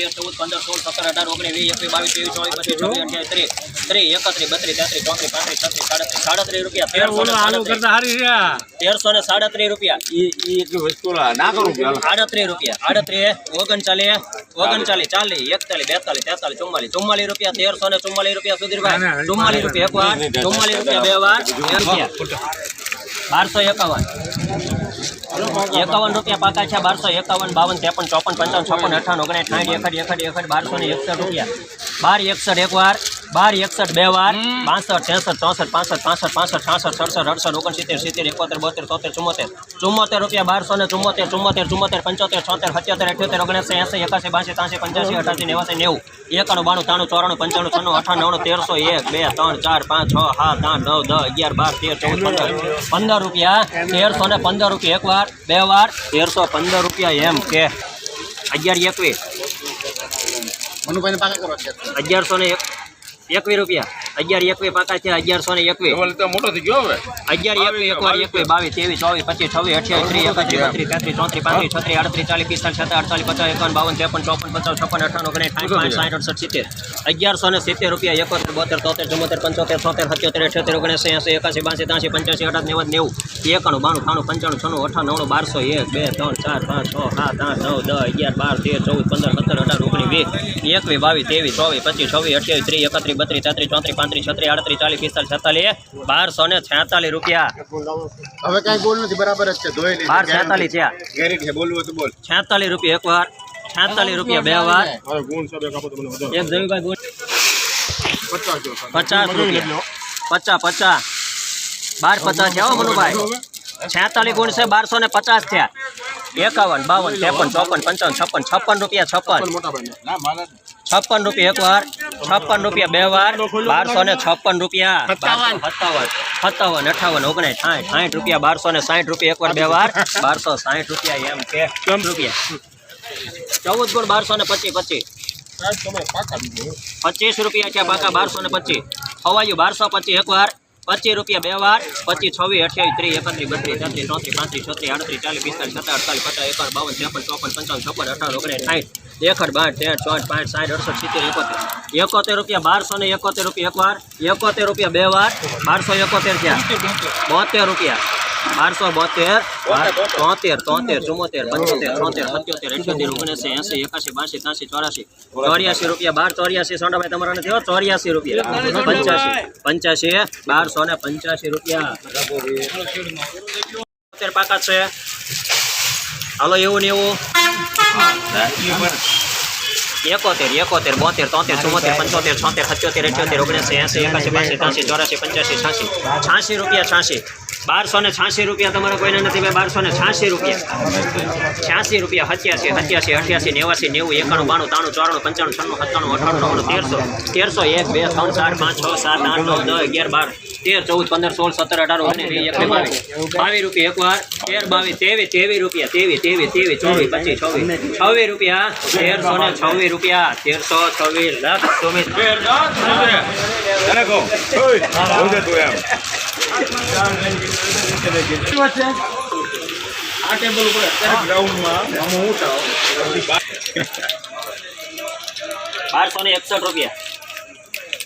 13 14 15 16 17 18 19 20 21 22 23 24 25 26 28 30 31 32 33 34 35 36 રૂપિયા 1337 રૂપિયા ના કરું 38 રૂપિયા 38 39 39 40 41 42 43 44 રૂપિયા 1344 રૂપિયા સુધીરભાઈ 44 રૂપિયા એક વાર 44 રૂપિયા બે વાર 1251 રૂપિયા પાકા છે 1251 52 53 54 55 56 58 59 60 61 રૂપિયા 1261 એક વાર 1261 બે વાર 62 63 64 65 66 67 68 69 70 71 72 74 રૂપિયા 1274 74 75 76 77 78 79 80 81 82 83 85 88 90 91 92 93 94 95 96 97 98 13 1 2 3 4 5 6 7 8 9 10 11 12 13 14 15 રૂપિયા 1315 રૂપિયા એક વાર બે વાર 1315 રૂપિયા એમ કે 11 21 1121 રૂપિયા 1121 પાકા છે 1121 મોટો થઈ ગયો હવે 1121 એક વાર 21 22 23 24 25 26 28 29 30 31 33 34 35 36 37 48 50 51 52 53 54 55 58 60 રૂપિયા 1170 રૂપિયા 71 72 73 74 75 77 78 79 80 81 82 85 88 1246 રૂપિયા હવે કઈ બોલ નથી બરાબર જ છે ધોઈ લે 1246 થયા ગેરેન્ટ છે બોલવું તો બોલ 46 રૂપિયા એક વાર 46 રૂપિયા બે વાર હવે ગુણ સાહેબ એક આપો તો મને વધારે એક જયભાઈ ગુણ 50 રૂપિયા 50 1250 થયા હો મનુભાઈ 46 ગુણ છે 1250 થયા 51 52 53 54 55 56 56 મોટા ભાઈ ના મારા 56 રૂપિયા એક વાર 56 રૂપિયા બે વાર 1256 રૂપિયા 57 58 રૂપિયા 1260 રૂપિયા એક વાર બે વાર 1260 રૂપિયા એમ કે કેમ રૂપિયા 14 ગુણ 1225 25 રૂપિયા છે બાકા 1225 હવાયું 1225 એક વાર 25 રૂપિયા બે વાર 25 26 28 30 31 32 33 34 35 40 45 47 50 51 54 55 56 58 59 60 71 રૂપિયા 1271 રૂપિયા એક વાર 1271 બે વાર 1271 થયા 72 રૂપિયા 1272 73 74 74 75 78 79 80 81 82 83 84 84 રૂપિયા 1284 તમારા નથી 84 રૂપિયા 85 1285 રૂપિયા પાકા છે હાલો એવું ને એવું 71 72 73 74 75 76 77 78 79 80 81 82 83 84 85 86 રૂપિયા 1286 રૂપિયા તમારા કોઈને નથી ભાઈ 1286 રૂપિયા 86 રૂપિયા 87 88 89 90 91 92 93 94 95 96 97 98 1300 1 2 3 4 5 6 7 8 9 10 11 12 13 14 15 16 17 18 19 20 22 રૂપિયા એક વાર 13 22 રૂપિયા 23 26 રૂપિયા 1326 રૂપિયા 1326 લાખ આ ટેબલ ઉપર અત્યારે ગ્રાઉન્ડમાં 1261 રૂપિયા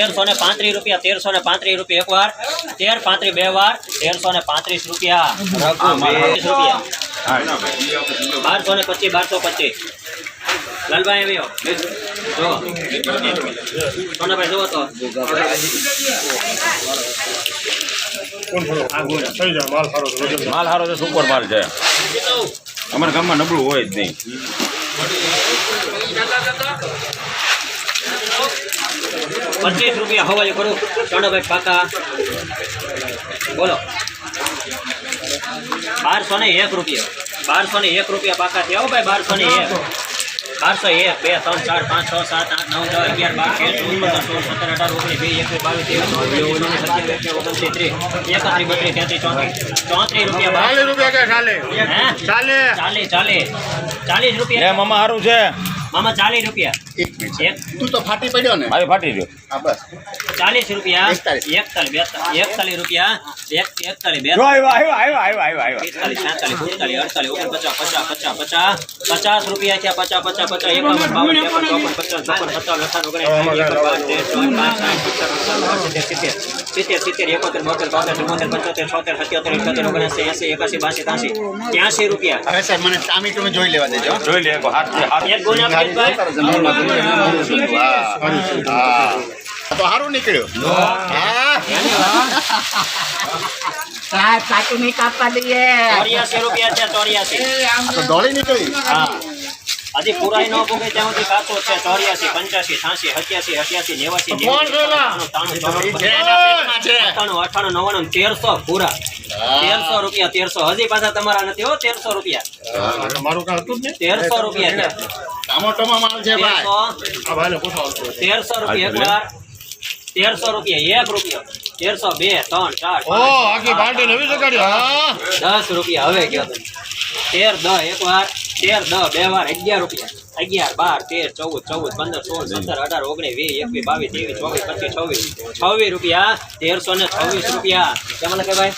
1335 રૂપિયા 1335 રૂપિયા એક વાર 1335 બે વાર 1335 રૂપિયા રઘુ 20 રૂપિયા 1225 1225 લાલભાઈ આવ્યો જો સોનાભાઈ જોવો તો થઈ જાય માલ સારો છે વજન. માલ સારો છે, સુપર માલ છે. અમારા ગામમાં નબળું હોય જ નહીં. 25 રૂપિયા હવાલે કરું સોનાભાઈ પાકા બોલો 1201 રૂપિયા 1201 રૂપિયા પાકા થયા હો ભાઈ 1201 1201 2 3 4 5 6 7 8 9 10 11 12 13 14 15 16 17 18 19 20 21 22 23 31 32 33 34 રૂપિયા 40 રૂપિયા કે ચાલે? હે ચાલે. 40 રૂપિયા મામા સારું છે. મામા 40 રૂપિયા એક મિનિટ એક તું તો ફાટી પડ્યો ને મારે ફાટી ગયો. હા બસ 40 રૂપિયા 41 41 રૂપિયા 41 જો આવ્યો. 47 48 50 રૂપિયા થયા 50 50 51 52 53 54 રૂપિયા હવે સાહેબ મને ટામેટું જોઈ લેવા દેજો જોઈ લે હાથ છે, હાથ. એક ગુણ આપી ભાઈ હા તો સારું નીકળ્યું હા સાહેબ સાચું નહીં કાપવા દઈએ 84 રૂપિયા છે 84 આ તો ડોળી નીકળી હા હજી પુરાઈ ન પૂગે ત્યાં સુધી કાચો છે 84 85 88 88 1300 પૂરા 1300 રૂપિયા 1300 હજી પાછા તમારા નથી હો 1300 રૂપિયા મારું કાંઈ હતું જ નહીં. 1300 રૂપિયા છે ટામેટોમાં માલ છે ભાઈ 1300 આ ભાઈને પૂછો આવતો હોય. 1300 રૂપિયા એક વાર 1300 રૂપિયા 1 રૂપિયો 1300 2 3 4 ઓ આખી બાલ્ટી નવી જગાડી. હા 10 રૂપિયા હવે ગયો તમે 13 10 એક વાર 13 10 બે વાર 11 રૂપિયા 11 12 13 14 14 15 16 17 18 19 20 21 22 23 24 26 રૂપિયા 1326 રૂપિયા કેમ લખે ભાઈ